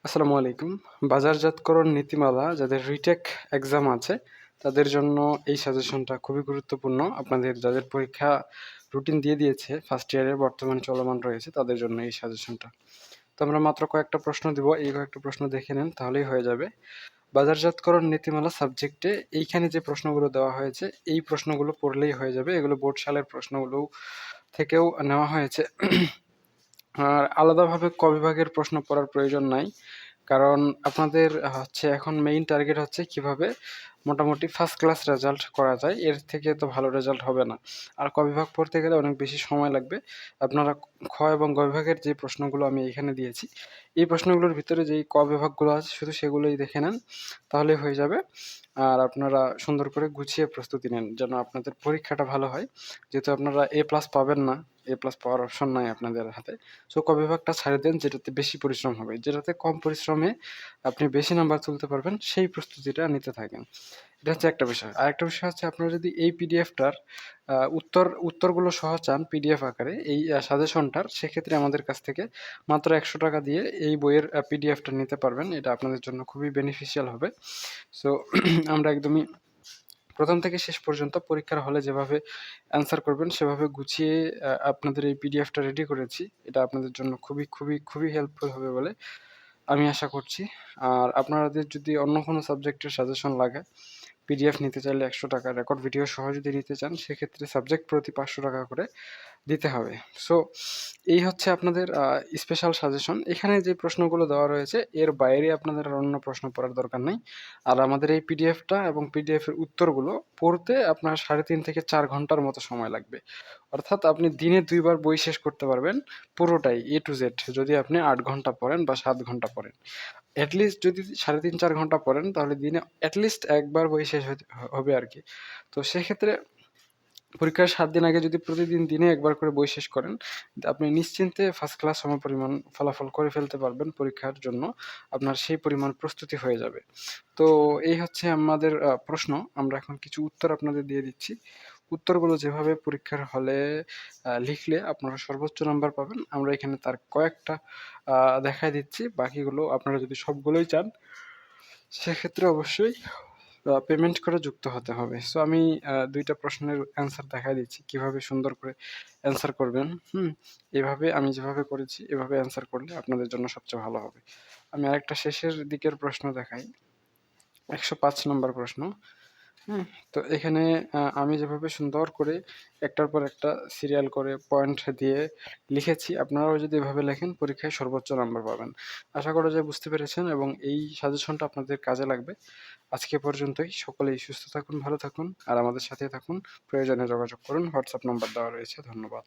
আসসালামু আলাইকুম। বাজারজাতকরণ নীতিমালা যাদের রিটেক এক্সাম আছে, তাদের জন্য এই সাজেশনটা খুবই গুরুত্বপূর্ণ। আপনাদের যাদের পরীক্ষা রুটিন দিয়ে দিয়েছে, ফার্স্ট ইয়ারের বর্তমানে চলমান রয়েছে, তাদের জন্য এই সাজেশনটা। তো আমরা মাত্র কয়েকটা প্রশ্ন দিব। এই কয়েকটা প্রশ্ন দেখে নেন, তাহলেই হয়ে যাবে। বাজারজাতকরণ নীতিমালা সাবজেক্টে এইখানে যে প্রশ্নগুলো দেওয়া হয়েছে, এই প্রশ্নগুলো পড়লেই হয়ে যাবে। এগুলো বোর্ড সালের প্রশ্নগুলো থেকেও নেওয়া হয়েছে। আর আলাদাভাবে ক বিভাগের প্রশ্ন পড়ার প্রয়োজন নাই। কারণ আপনাদের হচ্ছে এখন মেইন টার্গেট হচ্ছে কিভাবে মোটামুটি ফার্স্ট ক্লাস রেজাল্ট করা যায়। এর থেকে তো ভালো রেজাল্ট হবে না। আর ক বিভাগ পড়তে গেলে অনেক বেশি সময় লাগবে। আপনারা খ এবং গ বিভাগের যে প্রশ্নগুলো আমি এখানে দিয়েছি, এই প্রশ্নগুলোর ভিতরে যেই ক বিভাগগুলো আছে শুধু সেগুলোই দেখে নেন, তাহলেই হয়ে যাবে। আর আপনারা সুন্দর করে গুছিয়ে প্রস্তুতি নেন যেন আপনাদের পরীক্ষাটা ভালো হয়। যেহেতু আপনারা এ প্লাস পাবেন না, এ প্লাস পাওয়ার অপশন নাই আপনাদের হাতে। সো ক বিভাগটা ছাড়ে দেন, যেটাতে বেশি পরিশ্রম হবে, যেটাতে কম পরিশ্রমে আপনি বেশি নাম্বার তুলতে পারবেন, সেই প্রস্তুতিটা নিতে থাকেন। এটা হচ্ছে একটা বিষয়। আরেকটা বিষয় হচ্ছে, আপনারা যদি এই পিডিএফটার উত্তরগুলো সহ চান পিডিএফ আকারে, এই সাজেশনটার, সেক্ষেত্রে আমাদের কাছ থেকে মাত্র ১০০ টাকা দিয়ে এই বইয়ের পিডিএফটা নিতে পারবেন। এটা আপনাদের জন্য খুবই বেনিফিশিয়াল হবে। সো আমরা একদমই প্রথম থেকে শেষ পর্যন্ত পরীক্ষার হলে যেভাবে অ্যান্সার করবেন সেভাবে গুছিয়ে আপনাদের এই পিডিএফটা রেডি করেছি। এটা আপনাদের জন্য খুবই খুবই খুবই হেল্পফুল হবে বলে আমি আশা করছি। আর আপনাদের যদি অন্য কোনো সাবজেক্টের সাজেশন লাগে, পিডিএফ নিতে চাইলে ১০০ টাকা, রেকর্ড ভিডিও সহ যদি নিতে চান সেক্ষেত্রে সাবজেক্ট প্রতি ৫০০ টাকা করে দিতে হবে। সো এই হচ্ছে আপনাদের স্পেশাল সাজেশন। এখানে যে প্রশ্নগুলো দেওয়া রয়েছে এর বাইরে আপনাদের আর অন্য প্রশ্ন পড়ার দরকার নেই। আর আমাদের এই পিডিএফটা এবং পিডিএফের উত্তরগুলো পড়তে আপনার ৩.৫ থেকে ৪ ঘন্টার মতো সময় লাগবে। অর্থাৎ আপনি দিনে ২ বার বই শেষ করতে পারবেন পুরোটাই A to Z, যদি আপনি ৮ ঘন্টা পড়েন বা ৭ ঘন্টা পড়েন। এটলিস্ট যদি ৩.৫-৪ ঘন্টা পড়েন তাহলে দিনে এটলিস্ট একবার বই শেষ হবে আরকি। তো সেক্ষেত্রে পরীক্ষার ৭ দিন আগে যদি প্রতিদিন দিনে একবার করে বই শেষ করেন, আপনি নিশ্চিন্তে ফার্স্ট ক্লাস সমপরিমাণ ফলাফল করে ফেলতে পারবেন পরীক্ষার জন্য। আপনার সেই পরিমাণ প্রস্তুতি হয়ে যাবে। তো এই হচ্ছে আমাদের প্রশ্ন। আমরা এখন কিছু উত্তর আপনাদের দিয়ে দিচ্ছি। উত্তরগুলো যেভাবে পরীক্ষার হলে লিখলে আপনারা সর্বোচ্চ নাম্বার পাবেন, আমরা এখানে তার কয়েকটা দেখায় দিচ্ছি। বাকিগুলো আপনারা যদি সবগুলোই চান, সেক্ষেত্রে অবশ্যই পেমেন্ট করে যুক্ত হতে হবে। সো আমি ২ টা প্রশ্নের অ্যান্সার দেখায় দিচ্ছি কিভাবে সুন্দর করে অ্যান্সার করবেন। এভাবে আমি যেভাবে করেছি এভাবে অ্যান্সার করলে আপনাদের জন্য সবচেয়ে ভালো হবে। আমি আরেকটা শেষের দিকের প্রশ্ন দেখাই। ১০৫ নম্বর প্রশ্ন। হুম? তো এখানে আমি যেভাবে সুন্দর করে একটার পর একটা সিরিয়াল করে পয়েন্ট দিয়ে লিখেছি, আপনারাও যদি এভাবে লেখেন পরীক্ষায় সর্বোচ্চ নাম্বার পাবেন। আশা করা যায় বুঝতে পেরেছেন এবং এই সাজেশনটা আপনাদের কাজে লাগবে। আজকে এ পর্যন্তই। সকলেই সুস্থ থাকুন, ভালো থাকুন আর আমাদের সাথেই থাকুন। প্রয়োজনে যোগাযোগ করুন। হোয়াটসঅ্যাপ নাম্বার দেওয়া রয়েছে। ধন্যবাদ।